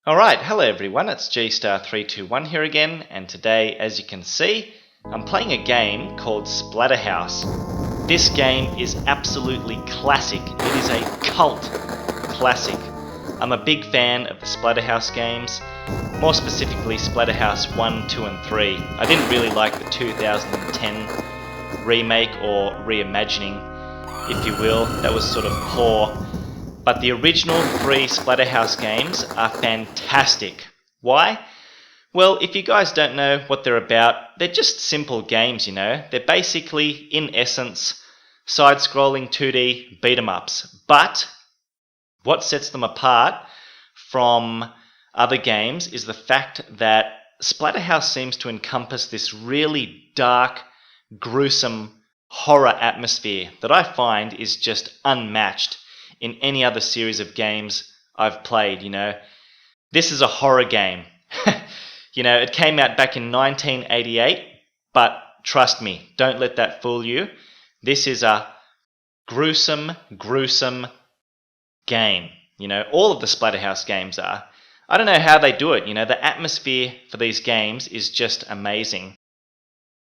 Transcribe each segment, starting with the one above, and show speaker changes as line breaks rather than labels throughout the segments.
Alright, hello everyone, it's Gstar321 here again, and today, as you can see, I'm playing a game called Splatterhouse. This game is absolutely classic. It is a cult classic. I'm a big fan of the Splatterhouse games, more specifically Splatterhouse 1, 2 and 3. I didn't really like the 2010 remake or reimagining, if you will. That was sort of poor. But the original 3 Splatterhouse games are fantastic. Why? Well, if you guys don't know what they're about, they're just simple games, you know. They're basically, in essence, side-scrolling 2D beat-em-ups. But what sets them apart from other games is the fact that Splatterhouse seems to encompass this really dark, gruesome horror atmosphere that I find is just unmatched in any other series of games I've played, you know. This is a horror game. You know, it came out back in 1988, but trust me, don't let that fool you. This is a gruesome game. You know, all of the Splatterhouse games are. I don't know how they do it, you know, the atmosphere for these games is just amazing.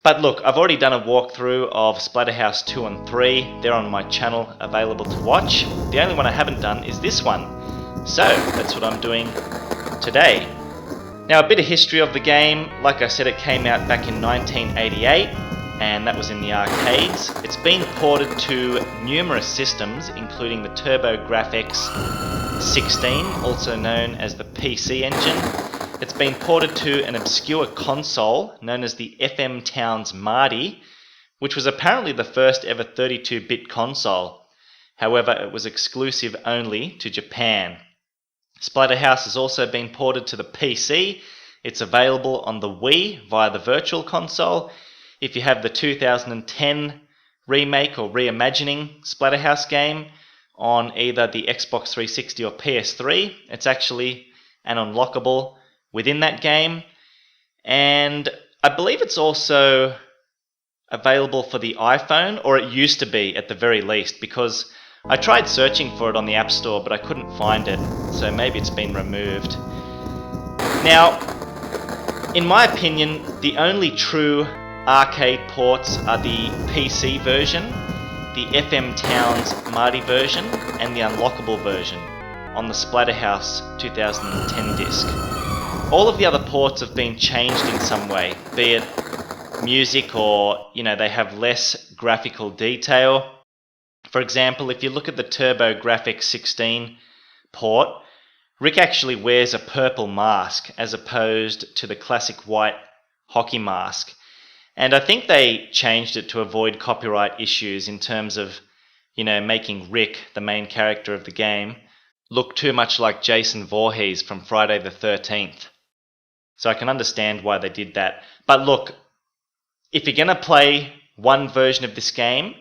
But look, I've already done a walkthrough of Splatterhouse 2 and 3. They're on my channel, available to watch. The only one I haven't done is this one. So, that's what I'm doing today. Now, a bit of history of the game. Like I said, it came out back in 1988, and that was in the arcades. It's been ported to numerous systems, including the TurboGrafx 16, also known as the PC Engine. It's been ported to an obscure console known as the FM Towns Marty, which was apparently the first ever 32-bit console. However, it was exclusive only to Japan. Splatterhouse has also been ported to the PC. It's available on the Wii via the Virtual Console. If you have the 2010 remake or reimagining Splatterhouse game on either the Xbox 360 or PS3, it's actually an unlockable within that game, and I believe it's also available for the iPhone, or it used to be at the very least, because I tried searching for it on the App Store but I couldn't find it, so maybe it's been removed. Now, in my opinion, the only true arcade ports are the PC version, the FM Towns Marty version, and the unlockable version on the Splatterhouse 2010 disc. All of the other ports have been changed in some way, be it music or, you know, they have less graphical detail. For example, if you look at the TurboGrafx 16 port, Rick actually wears a purple mask as opposed to the classic white hockey mask. And I think they changed it to avoid copyright issues in terms of, you know, making Rick, the main character of the game, look too much like Jason Voorhees from Friday the 13th. So I can understand why they did that. But look, if you're going to play one version of this game,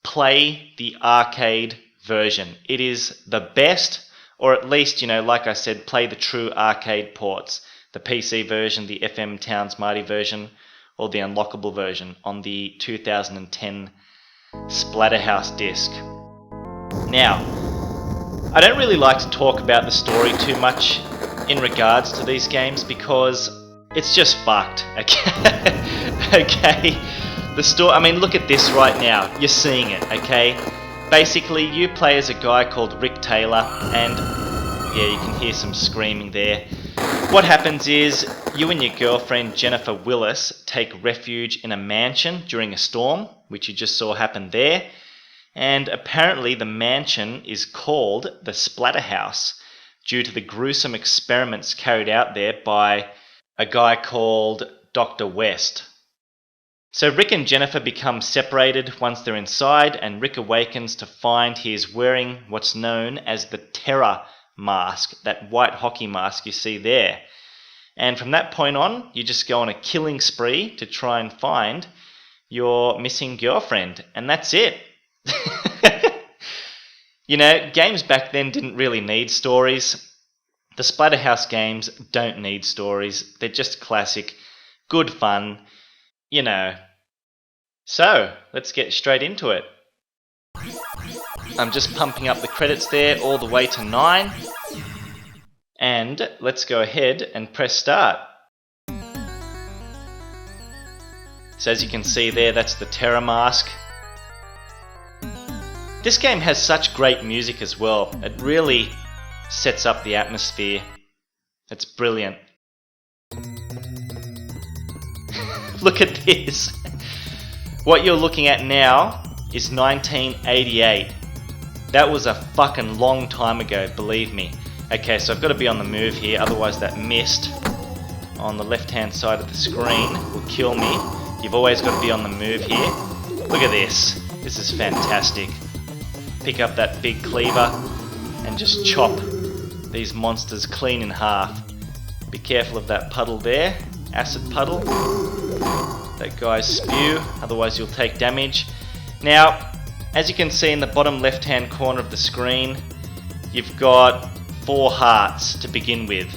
play the arcade version. It is the best, or at least, you know, like I said, play the true arcade ports. The PC version, the FM Towns Marty version, or the unlockable version on the 2010 Splatterhouse disc. Now, I don't really like to talk about the story too much in regards to these games because it's just fucked, okay? Okay? The story, I mean, look at this right now. You're seeing it, okay? Basically, you play as a guy called Rick Taylor, and yeah, you can hear some screaming there. What happens is, you and your girlfriend Jennifer Willis take refuge in a mansion during a storm, which you just saw happen there. And apparently the mansion is called the Splatterhouse due to the gruesome experiments carried out there by a guy called Dr. West. So Rick and Jennifer become separated once they're inside, and Rick awakens to find he is wearing what's known as the terror mask, that white hockey mask you see there. And from that point on, you just go on a killing spree to try and find your missing girlfriend, and that's it. You know, games back then didn't really need stories. The Splatterhouse games don't need stories. They're just classic, good fun, you know. So, let's get straight into it. I'm just pumping up the credits there all the way to 9. And let's go ahead and press start. So as you can see there, that's the terror mask. This game has such great music as well. It really sets up the atmosphere. It's brilliant. Look at this. What you're looking at now is 1988. That was a fucking long time ago, believe me. Okay, so I've got to be on the move here, otherwise that mist on the left-hand side of the screen will kill me. You've always got to be on the move here. Look at this. This is fantastic. Pick up that big cleaver and just chop these monsters clean in half. Be careful of that puddle there, acid puddle. That guy's spew, otherwise you'll take damage. Now, as you can see in the bottom left-hand corner of the screen, you've got 4 hearts to begin with.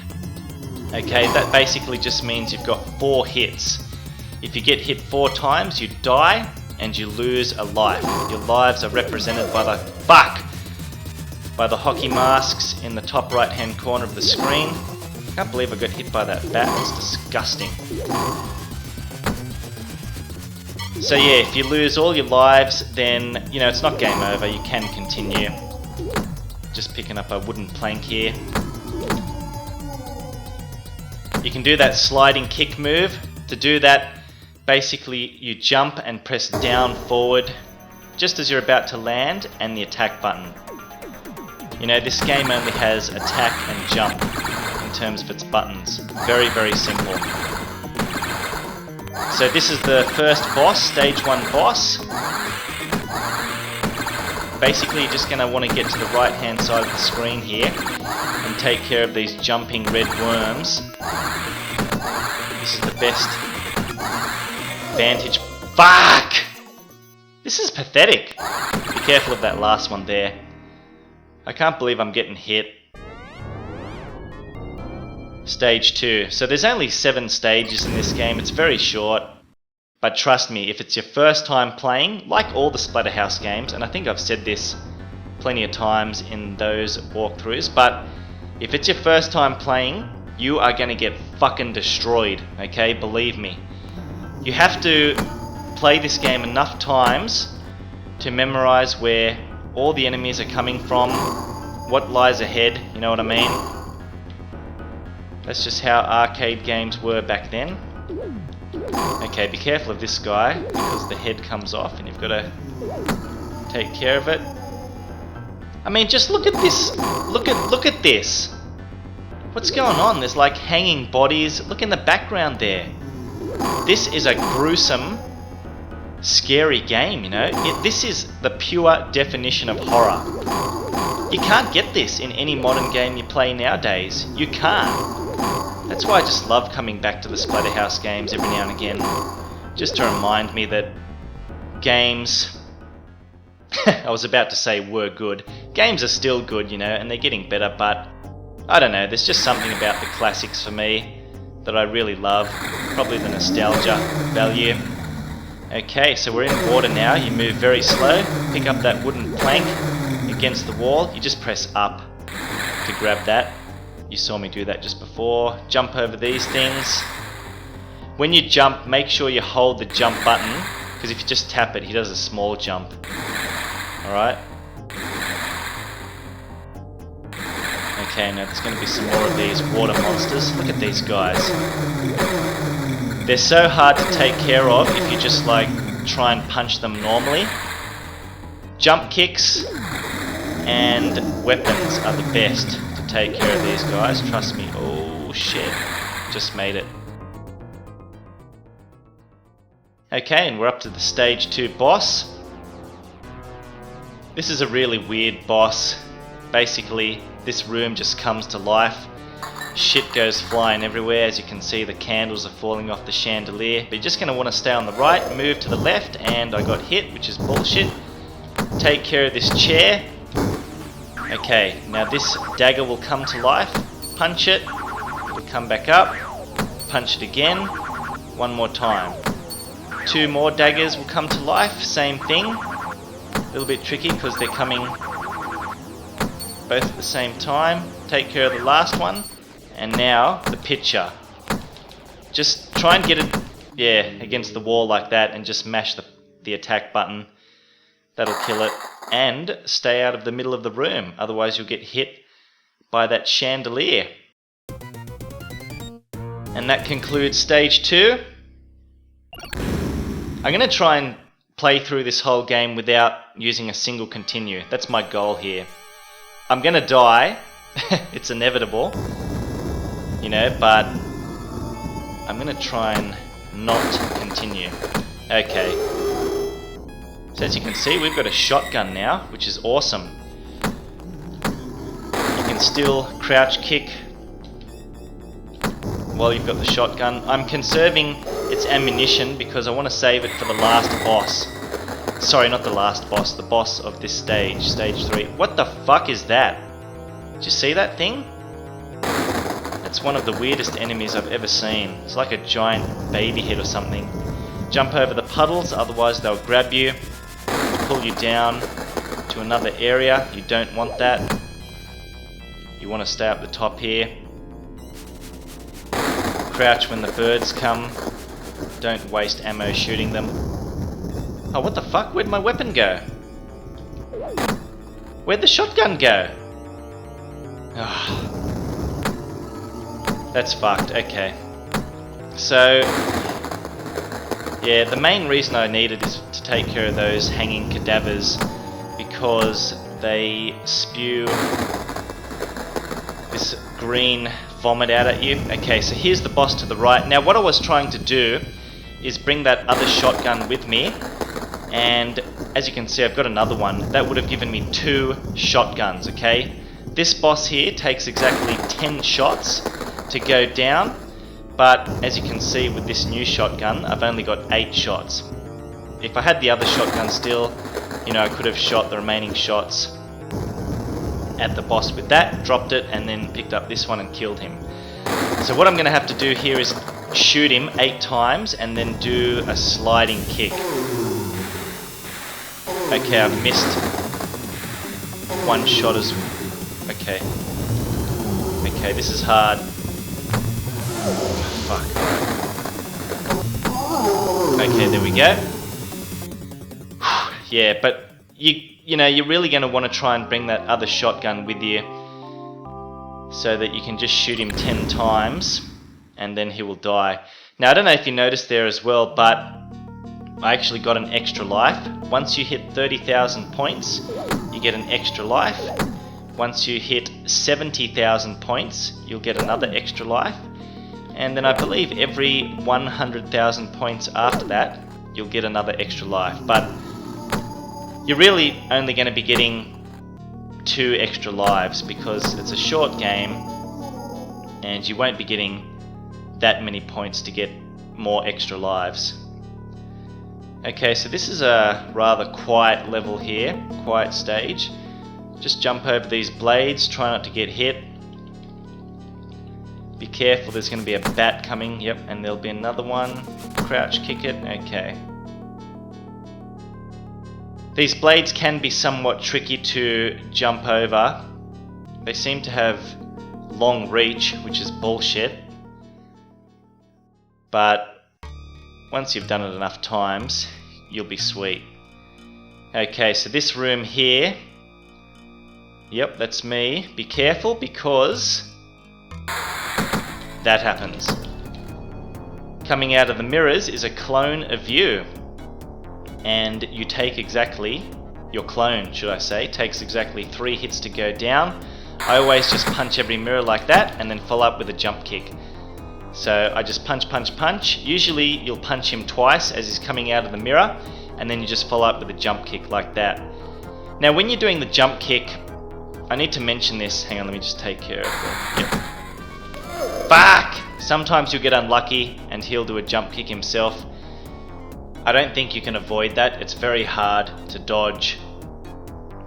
Okay, that basically just means you've got 4 hits. If you get hit 4 times, you die and you lose a life. Your lives are represented by the hockey masks in the top right-hand corner of the screen. I can't believe I got hit by that bat. It's disgusting. So yeah, if you lose all your lives, then, you know, it's not game over. You can continue. Just picking up a wooden plank here. You can do that sliding kick move. To do that, basically you jump and press down forward just as you're about to land, and the attack button. You know, this game only has attack and jump in terms of its buttons. Very, very simple. So this is the first boss, stage 1 boss. Basically you're just going to want to get to the right hand side of the screen here and take care of these jumping red worms. This is the best vantage. Fuck! This is pathetic. Be careful of that last one there. I can't believe I'm getting hit. Stage 2. So there's only 7 stages in this game. It's very short. But trust me, if it's your first time playing, like all the Splatterhouse games, and I think I've said this plenty of times in those walkthroughs, but if it's your first time playing, you are going to get fucking destroyed, okay? Believe me. You have to play this game enough times to memorize where all the enemies are coming from, what lies ahead, you know what I mean? That's just how arcade games were back then. Okay, be careful of this guy because the head comes off and you've got to take care of it. I mean, just look at this. Look at this. What's going on? There's like hanging bodies. Look in the background there. This is a gruesome, scary game, you know? This is the pure definition of horror. You can't get this in any modern game you play nowadays. You can't. That's why I just love coming back to the Splatterhouse games every now and again. Just to remind me that games... I was about to say were good. Games are still good, you know, and they're getting better, but... I don't know, there's just something about the classics for me that I really love. Probably the nostalgia value. Okay, so we're in water now. You move very slow. Pick up that wooden plank against the wall. You just press up to grab that. You saw me do that just before. Jump over these things. When you jump, make sure you hold the jump button, because if you just tap it, he does a small jump. Alright? Okay, now there's going to be some more of these water monsters. Look at these guys. They're so hard to take care of if you just like try and punch them normally. Jump kicks and weapons are the best to take care of these guys. Trust me. Oh shit. Just made it. Okay, and we're up to the stage 2 boss. This is a really weird boss. Basically, this room just comes to life. Shit goes flying everywhere. As you can see, the candles are falling off the chandelier. But you're just going to want to stay on the right, move to the left, and I got hit, which is bullshit. Take care of this chair. Okay, now this dagger will come to life. Punch it. It'll come back up. Punch it again. One more time. 2 more daggers will come to life. Same thing. A little bit tricky because they're coming both at the same time. Take care of the last one. And now the picture. Just try and get it, yeah, against the wall like that and just mash the attack button. That'll kill it. And stay out of the middle of the room, otherwise you'll get hit by that chandelier. And that concludes stage 2. I'm going to try and play through this whole game without using a single continue. That's my goal here. I'm going to die. It's inevitable. You know, but I'm going to try and not continue. Okay. So as you can see, we've got a shotgun now, which is awesome. You can still crouch kick while you've got the shotgun. I'm conserving its ammunition because I want to save it for the last boss. Sorry, not the last boss, the boss of this stage, stage 3. What the fuck is that? Did you see that thing? That's one of the weirdest enemies I've ever seen. It's like a giant baby head or something. Jump over the puddles, otherwise they'll grab you, pull you down to another area. You don't want that. You want to stay up the top here. Crouch when the birds come. Don't waste ammo shooting them. Oh, what the fuck? Where'd my weapon go? Where'd the shotgun go? Oh. That's fucked. Okay. So, yeah, the main reason I needed is to take care of those hanging cadavers because they spew this green vomit out at you. Okay, so here's the boss to the right. Now what I was trying to do is bring that other shotgun with me, and as you can see I've got another one. That would have given me 2 shotguns, okay? This boss here takes exactly 10 shots to go down, but as you can see with this new shotgun I've only got 8 shots. If I had the other shotgun still, you know, I could have shot the remaining shots at the boss with that, dropped it, and then picked up this one and killed him. So what I'm going to have to do here is shoot him 8 times and then do a sliding kick. Okay, I've missed 1 shot as... Okay. Okay, this is hard. Fuck. Okay, there we go. Yeah, but you know, you're really going to want to try and bring that other shotgun with you so that you can just shoot him 10 times and then he will die. Now, I don't know if you noticed there as well, but I actually got an extra life. Once you hit 30,000 points, you get an extra life. Once you hit 70,000 points, you'll get another extra life. And then I believe every 100,000 points after that, you'll get another extra life. But you're really only going to be getting 2 extra lives because it's a short game and you won't be getting that many points to get more extra lives. Okay, so this is a rather quiet level here, quiet stage. Just jump over these blades, try not to get hit. Be careful, there's going to be a bat coming, yep, and there'll be another one. Crouch kick it, okay. These blades can be somewhat tricky to jump over. They seem to have long reach, which is bullshit. But once you've done it enough times, you'll be sweet. Okay, so this room here, yep, that's me. Be careful because that happens. Coming out of the mirrors is a clone of you. And you take exactly, your clone should I say, takes exactly 3 hits to go down. I always just punch every mirror like that and then follow up with a jump kick. So I just punch, punch, punch. Usually you'll punch him twice as he's coming out of the mirror, and then you just follow up with a jump kick like that. Now when you're doing the jump kick, I need to mention this. Hang on, let me just take care of it. Yep. Fuck! Sometimes you'll get unlucky and he'll do a jump kick himself. I don't think you can avoid that. It's very hard to dodge.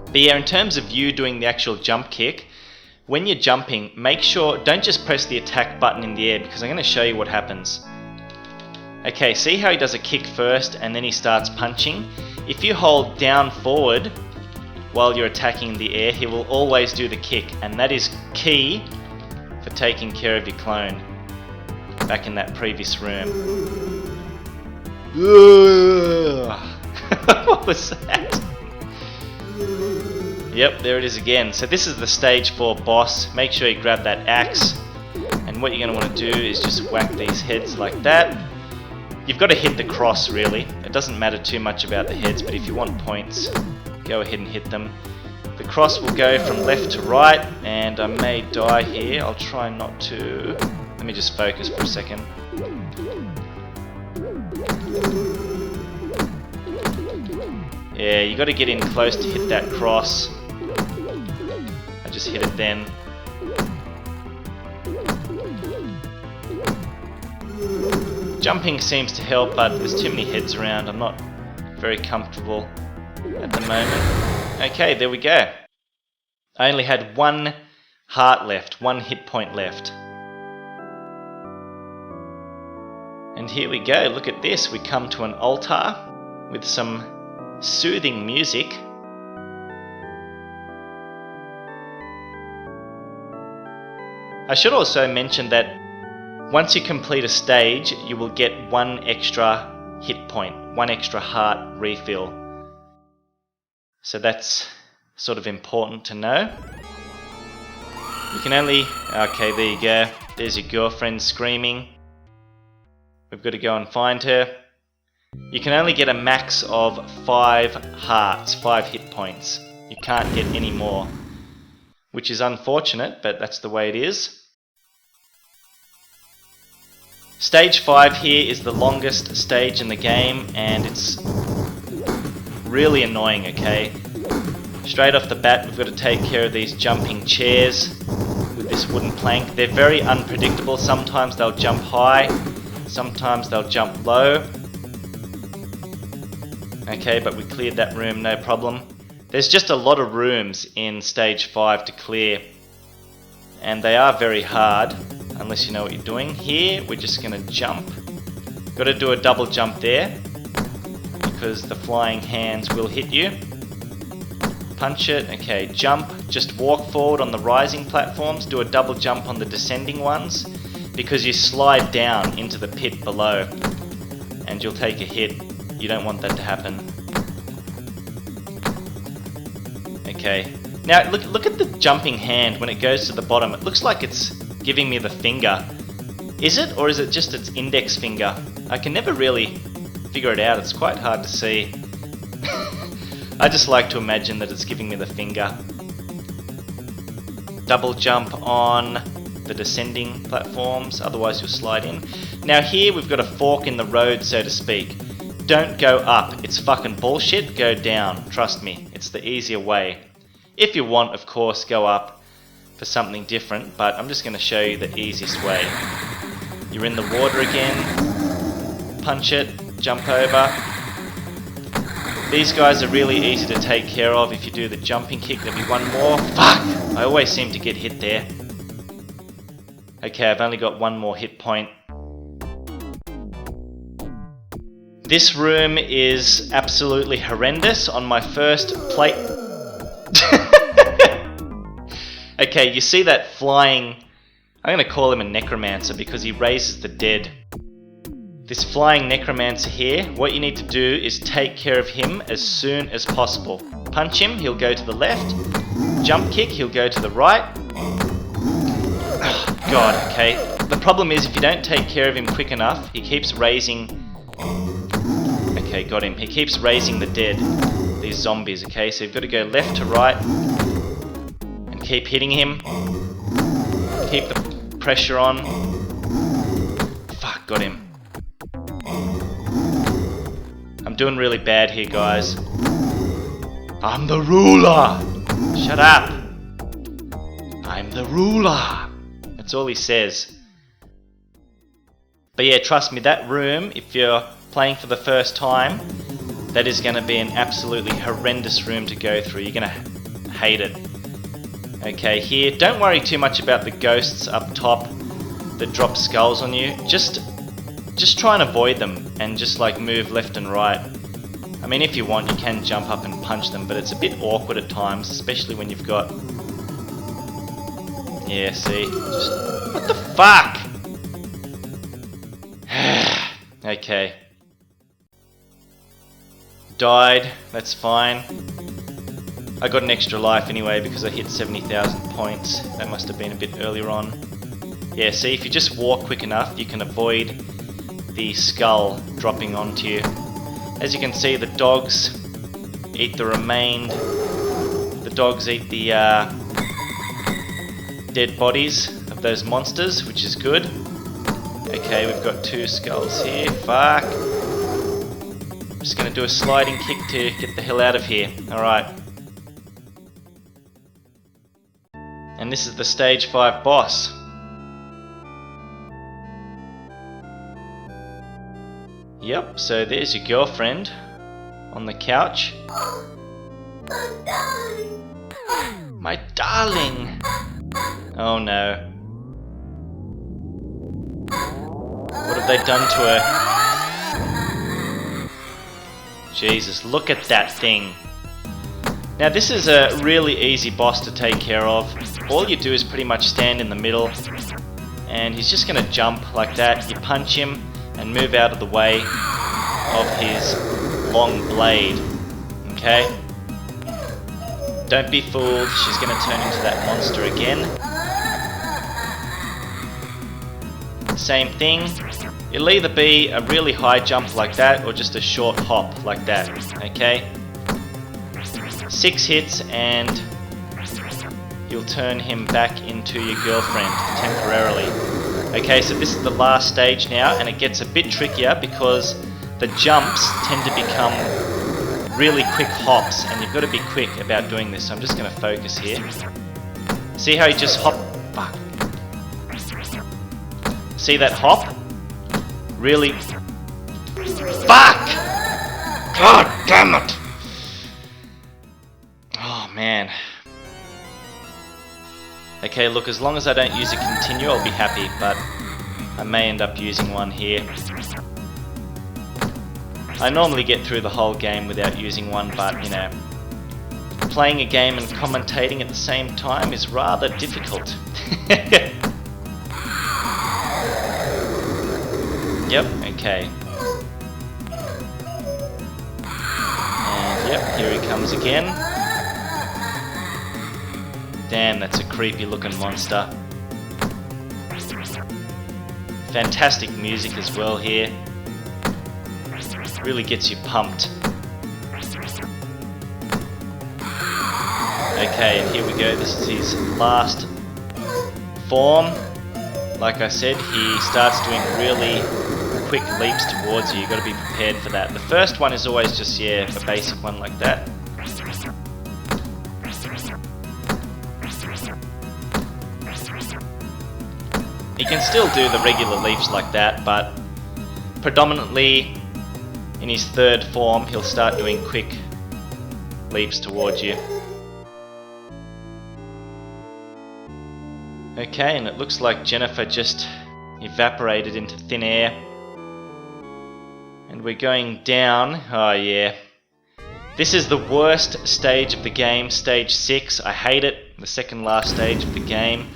But yeah, in terms of you doing the actual jump kick, when you're jumping, make sure, don't just press the attack button in the air because I'm going to show you what happens. Okay, see how he does a kick first and then he starts punching? If you hold down forward while you're attacking in the air, he will always do the kick, and that is key for taking care of your clone back in that previous room. What was that? Yep, there it is again. So this is the stage 4 boss. Make sure you grab that axe, and what you're going to want to do is just whack these heads like that. You've got to hit the cross really. It doesn't matter too much about the heads, but if you want points, go ahead and hit them. The cross will go from left to right, and I may die here. I'll try not to. Let me just focus for a second. Yeah, you got to get in close to hit that cross. I just hit it then. Jumping seems to help, but there's too many heads around. I'm not very comfortable at the moment. Okay, there we go. I only had 1 heart left, 1 hit point left. And here we go, look at this. We come to an altar with some soothing music. I should also mention that once you complete a stage, you will get 1 extra hit point, 1 extra heart refill. So that's sort of important to know. You can only... Okay, there you go. There's your girlfriend screaming. We've got to go and find her. You can only get a max of 5 hearts, 5 hit points. You can't get any more, which is unfortunate, but that's the way it is. Stage 5 here is the longest stage in the game, and it's really annoying, okay? Straight off the bat, we've got to take care of these jumping chairs with this wooden plank. They're very unpredictable. Sometimes they'll jump high, sometimes they'll jump low. Okay, but we cleared that room, no problem. There's just a lot of rooms in stage 5 to clear, and they are very hard unless you know what you're doing. Here, we're just going to jump. Got to do a double jump there because the flying hands will hit you. Punch it. Okay, jump. Just walk forward on the rising platforms. Do a double jump on the descending ones because you slide down into the pit below and you'll take a hit. You don't want that to happen. Okay. Now look at the jumping hand when it goes to the bottom. It looks like it's giving me the finger. Is it, or is it just its index finger? I can never really figure it out. It's quite hard to see. I just like to imagine that it's giving me the finger. Double jump on the descending platforms, otherwise you'll slide in. Now here we've got a fork in the road, so to speak. Don't go up. It's fucking bullshit. Go down. Trust me. It's the easier way. If you want, of course, go up for something different, but I'm just going to show you the easiest way. You're in the water again. Punch it. Jump over. These guys are really easy to take care of if you do the jumping kick. There'll be one more. Fuck! I always seem to get hit there. Okay, I've only got 1 more hit point. This room is absolutely horrendous. On my first plate... Okay, you see that flying... I'm going to call him a Necromancer because he raises the dead. This flying Necromancer here, what you need to do is take care of him as soon as possible. Punch him, he'll go to the left. Jump kick, he'll go to the right. Oh, God, okay. The problem is if you don't take care of him quick enough, he keeps raising... Okay, got him. He keeps raising the dead. These zombies, okay? So you've got to go left to right. And keep hitting him. Keep the pressure on. Fuck, got him. I'm doing really bad here, guys. I'm the ruler! Shut up! I'm the ruler! That's all he says. But yeah, trust me, that room, if you're playing for the first time, that is going to be an absolutely horrendous room to go through. You're going to hate it. Okay, here, don't worry too much about the ghosts up top that drop skulls on you. Just try and avoid them and just like move left and right. I mean, if you want, you can jump up and punch them, but it's a bit awkward at times, especially when you've got Yeah, see? Just... What the fuck? Okay. Died. That's fine. I got an extra life anyway because I hit 70,000 points. That must have been a bit earlier on. Yeah, see, if you just walk quick enough, you can avoid the skull dropping onto you. As you can see, the dogs eat the remained. The dogs eat the dead bodies of those monsters, which is good. Okay, we've got 2 skulls here. Fuck. I'm just gonna do a sliding kick to get the hell out of here. Alright. And this is the stage 5 boss. Yep, so there's your girlfriend on the couch. My darling! Oh no. What have they done to her? Jesus, look at that thing. Now this is a really easy boss to take care of. All you do is pretty much stand in the middle and he's just going to jump like that. You punch him and move out of the way of his long blade. Okay? Don't be fooled, she's going to turn into that monster again. Same thing. It'll either be a really high jump like that or just a short hop like that. Okay? 6 hits and you'll turn him back into your girlfriend temporarily. Okay, so this is the last stage now and it gets a bit trickier because the jumps tend to become really quick hops and you've got to be quick about doing this. So I'm just going to focus here. See how you just hop? Fuck. See that hop? Really? Fuck! God damn it! Oh man. Okay, look, as long as I don't use a continue, I'll be happy, but I may end up using one here. I normally get through the whole game without using one, but, you know, playing a game and commentating at the same time is rather difficult. Yep, okay. And yep, here he comes again. Damn, that's a creepy looking monster. Fantastic music as well here. Really gets you pumped. Okay, and here we go. This is his last form. Like I said, he starts doing really quick leaps towards you. You've got to be prepared for that. The first one is always just, yeah, a basic one like that. He can still do the regular leaps like that, but predominantly in his 3rd form, he'll start doing quick leaps towards you. Okay, and it looks like Jennifer just evaporated into thin air. And we're going down. Oh yeah. This is the worst stage of the game, stage 6. I hate it, the second last stage of the game,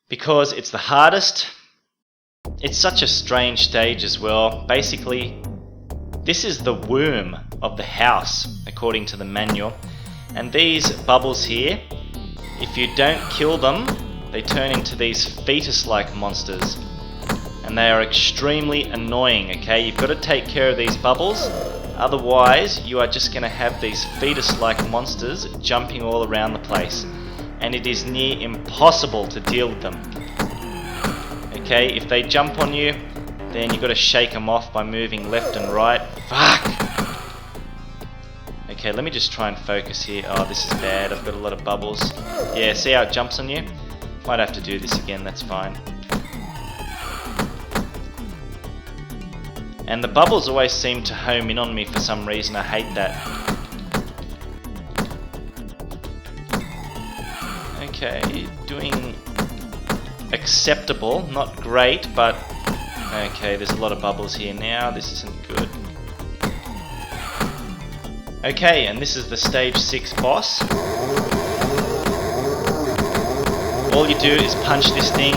because it's the hardest. It's such a strange stage as well. Basically, this is the womb of the house, according to the manual. And these bubbles here, if you don't kill them, they turn into these fetus-like monsters. And they are extremely annoying, okay? You've got to take care of these bubbles, otherwise you are just going to have these fetus-like monsters jumping all around the place. And it is near impossible to deal with them. Okay, if they jump on you, then you've got to shake them off by moving left and right. Fuck! Okay, let me just try and focus here. Oh, this is bad. I've got a lot of bubbles. Yeah, see how it jumps on you? Might have to do this again, that's fine. And the bubbles always seem to home in on me for some reason. I hate that. Okay, doing acceptable. Not great, but okay, there's a lot of bubbles here now. This isn't good. Okay, and this is the stage 6 boss. All you do is punch this thing.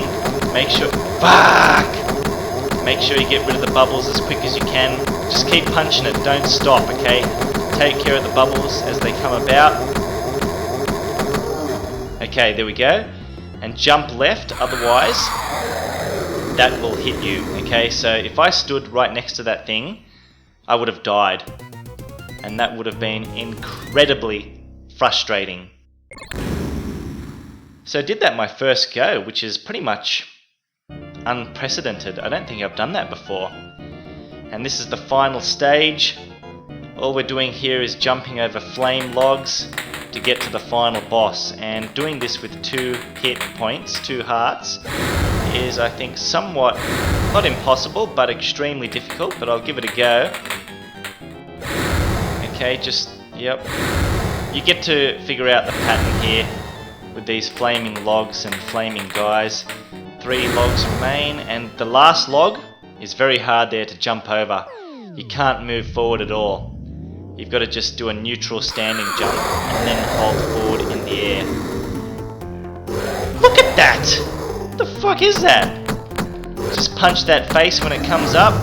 Make sure... Fuck! Make sure you get rid of the bubbles as quick as you can. Just keep punching it, don't stop, okay? Take care of the bubbles as they come about. Okay, there we go. And jump left, otherwise that will hit you, okay? So if I stood right next to that thing, I would have died. And that would have been incredibly frustrating. So I did that my first go, which is pretty much unprecedented. I don't think I've done that before. And this is the final stage. All we're doing here is jumping over flame logs to get to the final boss. And doing this with 2 hit points, 2 hearts, is I think somewhat, not impossible, but extremely difficult, but I'll give it a go. Okay, just, yep. You get to figure out the pattern here with these flaming logs and flaming guys. 3 logs remain, and the last log is very hard there to jump over. You can't move forward at all. You've got to just do a neutral standing jump and then hold forward in the air. Look at that! What the fuck is that? Just punch that face when it comes up.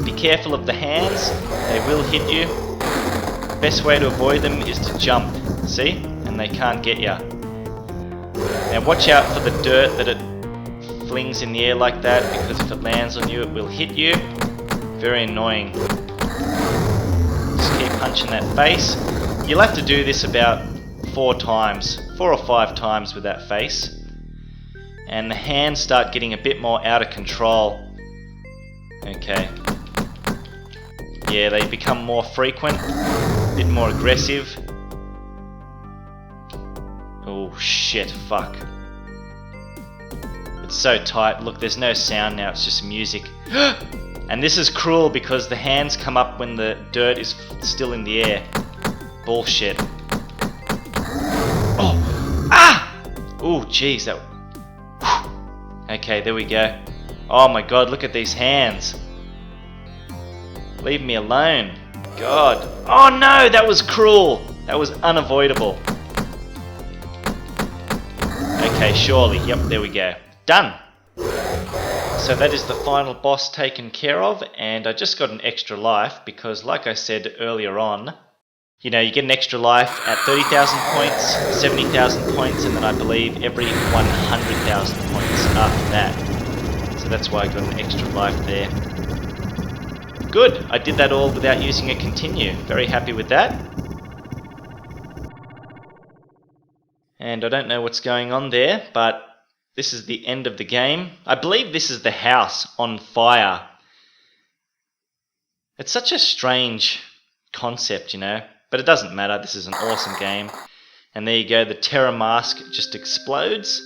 Be careful of the hands, they will hit you. Best way to avoid them is to jump, see? And they can't get you. Now watch out for the dirt that it flings in the air like that, because if it lands on you it will hit you. Very annoying. Just keep punching that face. You'll have to do this about 4 times, 4 or 5 times with that face. And the hands start getting a bit more out of control. Okay. Yeah, they become more frequent, a bit more aggressive. Oh shit, fuck. It's so tight. Look, there's no sound now, it's just music. And this is cruel because the hands come up when the dirt is still in the air. Bullshit. Oh! Ah! Oh, jeez, that... Okay, there we go. Oh my god, look at these hands. Leave me alone. God. Oh no, that was cruel. That was unavoidable. Okay, surely. Yep, there we go. Done. So that is the final boss taken care of, and I just got an extra life because, like I said earlier on, you know, you get an extra life at 30,000 points, 70,000 points, and then I believe every 100,000 points after that. So that's why I got an extra life there. Good, I did that all without using a continue. Very happy with that. And I don't know what's going on there, but this is the end of the game. I believe this is the house on fire. It's such a strange concept, you know, but it doesn't matter. This is an awesome game. And there you go, the terror mask just explodes,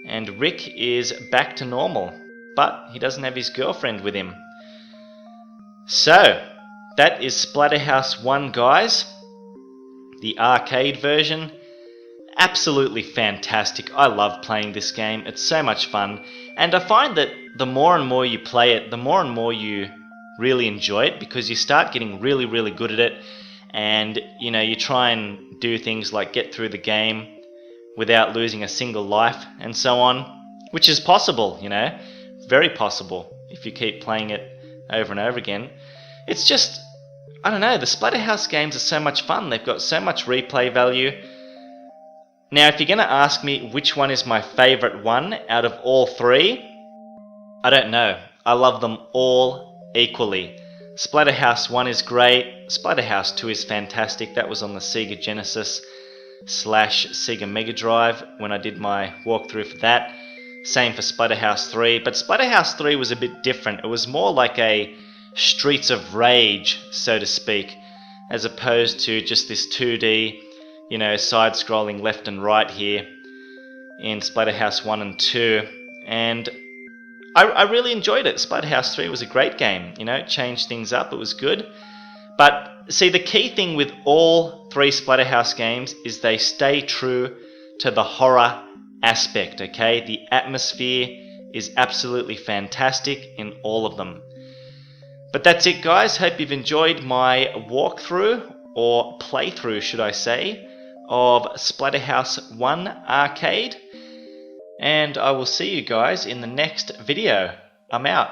and Rick is back to normal, but he doesn't have his girlfriend with him. So, that is Splatterhouse 1, guys. The arcade version. Absolutely fantastic. I love playing this game. It's so much fun. And I find that the more and more you play it, the more and more you really enjoy it, because you start getting really, really good at it. And, you know, you try and do things like get through the game without losing a single life and so on, which is possible, you know, very possible if you keep playing it over and over again. It's just, I don't know, the Splatterhouse games are so much fun. They've got so much replay value. Now, if you're going to ask me which one is my favourite one out of all 3, I don't know. I love them all equally. Splatterhouse 1 is great. Splatterhouse 2 is fantastic. That was on the Sega Genesis / Sega Mega Drive when I did my walkthrough for that. Same for Splatterhouse 3. But Splatterhouse 3 was a bit different. It was more like a Streets of Rage, so to speak, as opposed to just this 2D, you know, side-scrolling left and right here in Splatterhouse 1 and 2. And I really enjoyed it. Splatterhouse 3 was a great game, you know, it changed things up, it was good. But see, the key thing with all 3 Splatterhouse games is they stay true to the horror aspect, okay? The atmosphere is absolutely fantastic in all of them. But that's it, guys. Hope you've enjoyed my walkthrough, or playthrough should I say, of Splatterhouse 1 Arcade. and I will see you guys in the next video. I'm out.